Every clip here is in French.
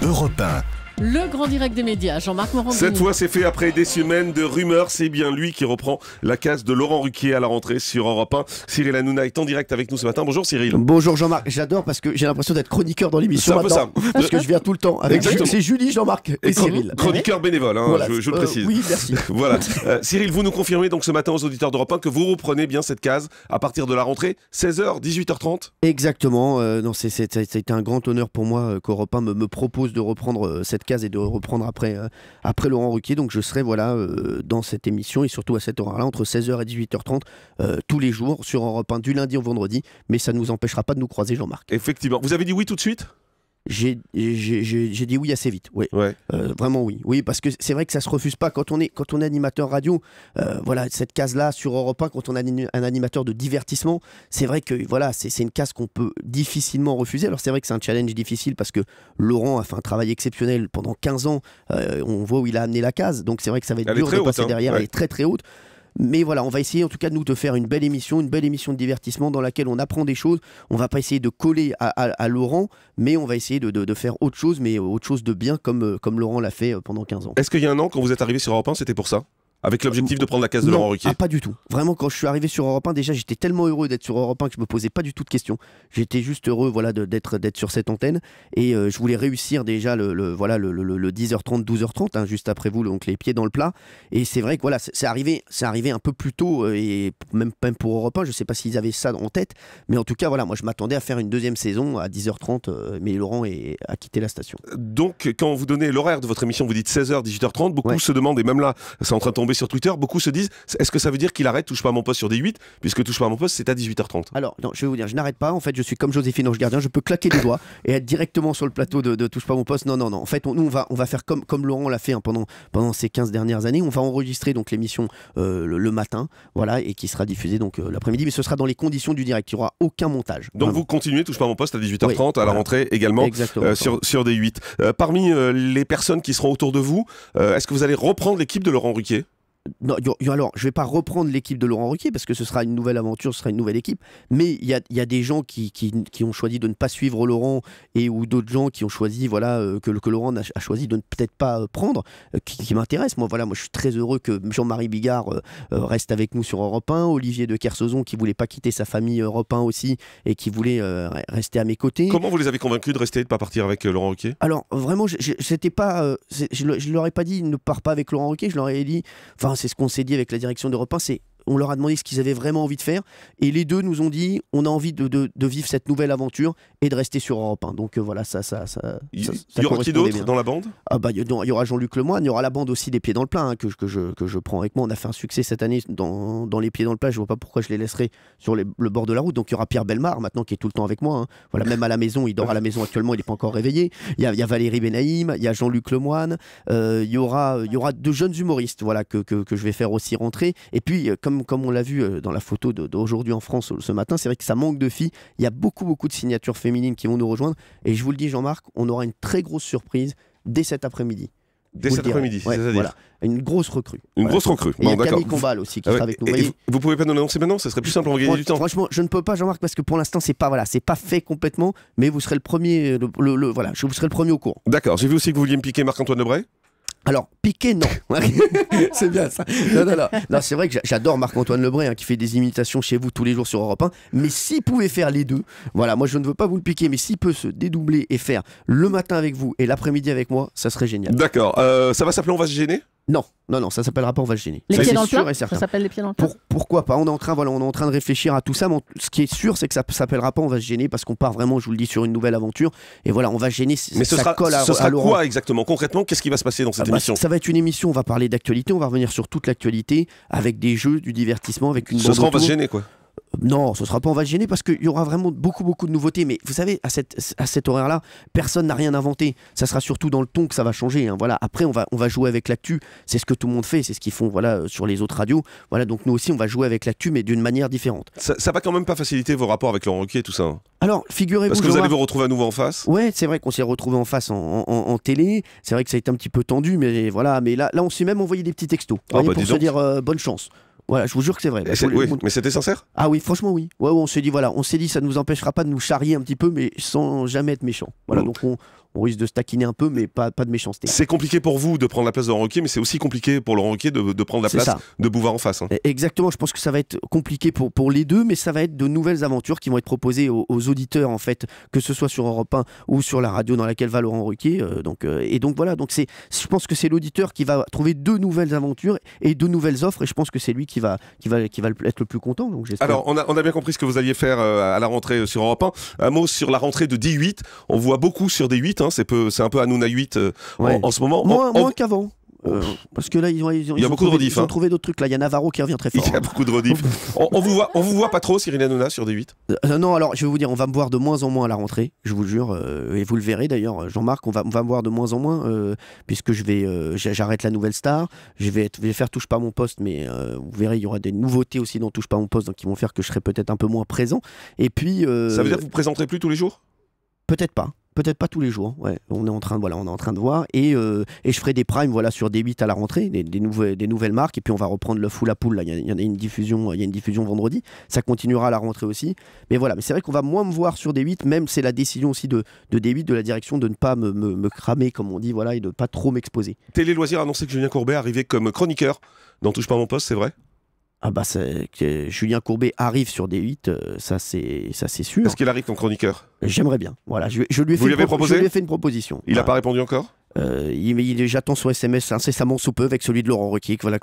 Europe 1. Le grand direct des médias, Jean-Marc Morandini. Cette fois, c'est fait après des semaines de rumeurs. C'est bien lui qui reprend la case de Laurent Ruquier à la rentrée sur Europe 1. Cyril Hanouna est en direct avec nous ce matin. Bonjour Cyril. Bonjour Jean-Marc. J'adore parce que j'ai l'impression d'être chroniqueur dans l'émission maintenant. Parce que je viens tout le temps. C'est Julie, Jean-Marc et Cyril. Chroniqueur bénévole, hein, voilà, je le précise. Oui, merci. Voilà. Cyril, vous nous confirmez donc ce matin aux auditeurs d'Europe 1 que vous reprenez bien cette case à partir de la rentrée, 16h, 18h30 ? Exactement. Non, c'est un grand honneur pour moi qu'Europe 1 me propose de reprendre cette case et de reprendre après Laurent Ruquier. Donc je serai dans cette émission et surtout à cette heure-là, entre 16h et 18h30, tous les jours sur Europe 1, du lundi au vendredi. Mais ça ne nous empêchera pas de nous croiser, Jean-Marc. Effectivement. Vous avez dit oui tout de suite ? J'ai dit oui assez vite, oui. Ouais. Vraiment oui. Oui, parce que c'est vrai que ça se refuse pas quand on est animateur radio. Voilà, cette case-là sur Europe 1, quand on a un animateur de divertissement, c'est vrai que voilà, c'est une case qu'on peut difficilement refuser. Alors c'est vrai que c'est un challenge difficile parce que Laurent a fait un travail exceptionnel pendant 15 ans. On voit où il a amené la case, donc c'est vrai que ça va être dur de passer derrière. Elle est très très haute. Mais voilà, on va essayer en tout cas de nous de faire une belle émission de divertissement dans laquelle on apprend des choses. On va pas essayer de coller à Laurent, mais on va essayer de faire autre chose, mais autre chose de bien comme Laurent l'a fait pendant 15 ans. Est-ce qu'il y a un an, quand vous êtes arrivé sur Europe 1, c'était pour ça ? Avec l'objectif de prendre la case de Laurent Ruquier ? Pas du tout. Vraiment, quand je suis arrivé sur Europe 1, déjà j'étais tellement heureux d'être sur Europe 1 que je me posais pas du tout de questions. J'étais juste heureux d'être sur cette antenne et je voulais réussir déjà le 10h30, 12h30, juste après vous, donc les pieds dans le plat. Et c'est vrai que voilà, c'est arrivé un peu plus tôt et même pour Europe 1, je sais pas s'ils avaient ça en tête, mais en tout cas voilà, moi je m'attendais à faire une deuxième saison à 10h30, mais Laurent a quitté la station. Donc quand vous donnez l'horaire de votre émission, vous dites 16h, 18h30, beaucoup se demandent, et même là, c'est en train de tomber sur Twitter, beaucoup se disent, est-ce que ça veut dire qu'il arrête Touche pas à mon poste sur D8, puisque Touche pas à mon poste, c'est à 18h30 ? Alors, non, je vais vous dire, je n'arrête pas. En fait, je suis comme Joséphine Ange Gardien, je peux claquer des doigts et être directement sur le plateau de Touche pas à mon poste. Non. En fait, nous, on va faire comme Laurent l'a fait pendant ces 15 dernières années. On va enregistrer donc l'émission le matin, voilà, et qui sera diffusée donc l'après-midi, mais ce sera dans les conditions du direct. Il n'y aura aucun montage. Donc vous continuez Touche pas à mon poste à 18h30 à la rentrée également sur D8. Parmi les personnes qui seront autour de vous, est-ce que vous allez reprendre l'équipe de Laurent Ruquier ? Non, alors, je ne vais pas reprendre l'équipe de Laurent Ruquier parce que ce sera une nouvelle aventure, ce sera une nouvelle équipe. Mais il y a des gens qui ont choisi de ne pas suivre Laurent ou d'autres gens qui ont choisi que Laurent a choisi de ne peut-être pas prendre, qui m'intéressent. Moi, je suis très heureux que Jean-Marie Bigard reste avec nous sur Europe 1, Olivier de Kersauzon qui ne voulait pas quitter sa famille Europe 1 aussi et qui voulait rester à mes côtés. Comment vous les avez convaincus de rester et de ne pas partir avec Laurent Ruquier ? Alors, vraiment, je leur ai pas dit ne pars pas avec Laurent Ruquier, je leur ai dit... c'est ce qu'on s'est dit avec la direction d'Europe 1, on leur a demandé ce qu'ils avaient vraiment envie de faire et les deux nous ont dit on a envie de vivre cette nouvelle aventure et de rester sur Europe 1. Donc voilà, il y aura qui d'autre dans la bande ? Il y aura Jean-Luc Lemoyne, il y aura la bande aussi des Pieds dans le Plat que je prends avec moi. On a fait un succès cette année dans les Pieds dans le Plat, je vois pas pourquoi je les laisserai sur le bord de la route. Donc il y aura Pierre Bellemare maintenant qui est tout le temps avec moi. Voilà, même à la maison, il dort à la maison actuellement, il n'est pas encore réveillé. Il y a Valérie Benaïm, il y a Jean-Luc Lemoyne, il y aura de jeunes humoristes que je vais faire aussi rentrer. Et puis comme on l'a vu dans la photo d'aujourd'hui en France ce matin, c'est vrai que ça manque de filles. Il y a beaucoup de signatures féminines qui vont nous rejoindre. Et je vous le dis, Jean-Marc, on aura une très grosse surprise dès cet après-midi. Dès cet après-midi, c'est-à-dire voilà. Une grosse recrue. Grosse recrue. Et il y a Camille Combal aussi qui sera avec nous. Vous pouvez pas nous l'annoncer maintenant ? Ça serait plus simple, on va gagner du temps. Franchement, je ne peux pas, Jean-Marc, parce que pour l'instant, c'est pas fait complètement. Mais vous serez le premier, je vous serai le premier au courant. D'accord. J'ai vu aussi que vous vouliez me piquer Marc-Antoine Lebray. Alors, piquer, non. C'est bien ça. Non, c'est vrai que j'adore Marc-Antoine Lebray qui fait des imitations chez vous tous les jours sur Europe 1. Mais s'il pouvait faire les deux, voilà, moi je ne veux pas vous le piquer, mais s'il peut se dédoubler et faire le matin avec vous et l'après-midi avec moi, ça serait génial. D'accord. Ça va s'appeler On va se gêner ? Non, ça s'appellera pas On va se gêner. Les pieds dans le plat ? Ça s'appelle Les pieds dans le plat ? Pourquoi pas ? On est en train de réfléchir à tout ça, mais ce qui est sûr, c'est que ça s'appellera pas On va se gêner parce qu'on part vraiment, je vous le dis, sur une nouvelle aventure. Et voilà, On va se gêner. Mais ce sera Laurent. Quoi exactement ? Concrètement, qu'est-ce qui va se passer dans cette émission ? Ça va être une émission, on va parler d'actualité, on va revenir sur toute l'actualité, avec des jeux, du divertissement, avec une bande. Ce sera On va se gêner, quoi. Non, ce sera pas On va se gêner parce qu'il y aura vraiment beaucoup de nouveautés. Mais vous savez, à cet horaire-là, personne n'a rien inventé. Ça sera surtout dans le ton que ça va changer. Voilà. Après, on va jouer avec l'actu. C'est ce que tout le monde fait. C'est ce qu'ils font sur les autres radios. Voilà, donc nous aussi, on va jouer avec l'actu, mais d'une manière différente. Ça va quand même pas faciliter vos rapports avec Laurent Ruquier et tout ça. Alors, figurez-vous. Parce que vous allez vous retrouver à nouveau en face. Ouais, c'est vrai qu'on s'est retrouvé en face en télé. C'est vrai que ça a été un petit peu tendu, mais voilà. Mais là, on s'est même envoyé des petits textos. Pour se dire bonne chance. Voilà, je vous jure que c'est vrai. Mais c'était sincère ? Ah oui, franchement oui. Ouais, on s'est dit ça ne nous empêchera pas de nous charrier un petit peu, mais sans jamais être méchant. Voilà, donc on risque de se taquiner un peu, mais pas de méchanceté. C'est compliqué pour vous de prendre la place de Laurent Ruquier, mais c'est aussi compliqué pour Laurent Ruquier de prendre la place de Bouvard en face. Exactement, je pense que ça va être compliqué pour les deux, mais ça va être de nouvelles aventures qui vont être proposées aux auditeurs, en fait, que ce soit sur Europe 1 ou sur la radio dans laquelle va Laurent Ruquier. Et donc voilà, donc je pense que c'est l'auditeur qui va trouver de nouvelles aventures et de nouvelles offres, et je pense que c'est lui qui va être le plus content. Donc alors, on a bien compris ce que vous alliez faire à la rentrée sur Europe 1. Un mot sur la rentrée de D8. On voit beaucoup sur D8, hein, c'est un peu Hanouna 8 en ce moment. Moins qu'avant. Parce que là, ils y a beaucoup de rediff. Ils ont trouvé d'autres trucs. Là, il y a Navarro qui revient très fort. Il y a beaucoup de rediff. on vous voit pas trop, Cyril Hanouna, sur D8 ? Non, alors je vais vous dire, on va me voir de moins en moins à la rentrée, je vous le jure, et vous le verrez d'ailleurs, Jean-Marc, on va me voir de moins en moins, puisque j'arrête la Nouvelle Star, je vais faire Touche pas à mon poste, mais vous verrez, il y aura des nouveautés aussi dans Touche pas à mon poste, donc qui vont faire que je serai peut-être un peu moins présent. Et puis, ça veut dire que vous ne présenterez plus tous les jours ? Peut-être pas tous les jours, ouais. On est en train de voir, et je ferai des primes sur D8 à la rentrée, des nouvelles marques, et puis on va reprendre le full à poule. Il y a une diffusion vendredi, ça continuera à la rentrée aussi. Mais voilà, mais c'est vrai qu'on va moins me voir sur D8, même c'est la décision aussi de D8, de la direction, de ne pas me cramer, comme on dit, voilà, et de ne pas trop m'exposer. Télé Loisirs a annoncé que Julien Courbet arrivait comme chroniqueur dans Touche pas à mon poste, c'est vrai ? Ah bah que Julien Courbet arrive sur D8, ça c'est sûr. Est-ce qu'il arrive comme chroniqueur ? J'aimerais bien. Voilà, je lui ai fait une proposition. Il n'a pas répondu encore ? J'attends son SMS incessamment sous peu avec celui de Laurent Ruquier. Voilà,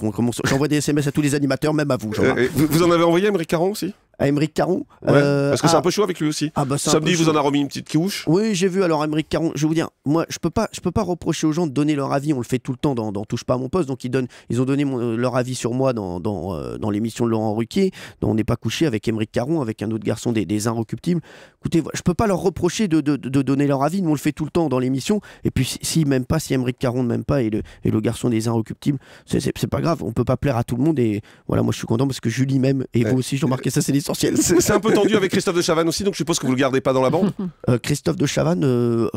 j'envoie des SMS à tous les animateurs, même à vous. Vous en avez envoyé à Aymeric Caron aussi ? À Aymeric Caron, parce que c'est un peu chaud avec lui aussi. Samedi, vous en a remis une petite couche. Oui, j'ai vu. Alors Aymeric Caron, je vais vous dire, moi je peux pas reprocher aux gens de donner leur avis. On le fait tout le temps dans Touche pas à mon poste. Donc ils ont donné leur avis sur moi dans l'émission de Laurent Ruquier. On n'est pas couché avec Aymeric Caron, avec un autre garçon des Inrecuptibles. Écoutez, je peux pas leur reprocher de donner leur avis. Nous on le fait tout le temps dans l'émission. Et puis si Aymeric Caron ne m'aime pas et le garçon des Inrecuptibles, c'est pas grave. On peut pas plaire à tout le monde. Et voilà, moi je suis content parce que Julie m'aime et vous aussi, Jean-Marc, ça c'est l'essentiel. C'est un peu tendu avec Christophe de Chavannes aussi, donc je suppose que vous le gardez pas dans la bande. Christophe de Chavannes,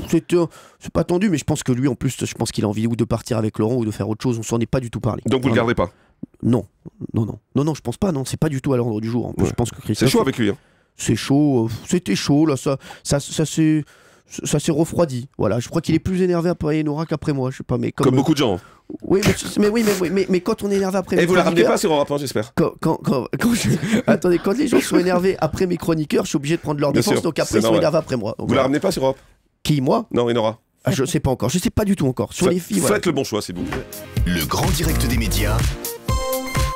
c'est pas tendu, mais je pense que lui en plus, je pense qu'il a envie ou de partir avec Laurent ou de faire autre chose. On s'en est pas du tout parlé. Donc vous le gardez pas ? Non, je pense pas. Non, c'est pas du tout à l'ordre du jour. En plus, je pense que Christophe. C'est chaud avec lui. Hein. C'est chaud. C'était chaud là. Ça s'est refroidi. Voilà, je crois qu'il est plus énervé après Enora qu'après moi. Je sais pas, mais comme beaucoup de gens. Oui, mais quand on est énervé après. Et vous la ramenez pas sur Europe 1, j'espère. Attendez, quand les gens sont énervés après mes chroniqueurs, je suis obligé de prendre leur défense. Donc après, ils sont énervés après moi. Donc, vous la ramenez pas sur Europe ? Qui, moi ? Non, Enora. Je sais pas encore. Je sais pas du tout encore. Sur les filles. Faites le bon choix, s'il vous plaît. Le grand direct des médias,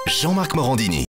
Jean-Marc Morandini.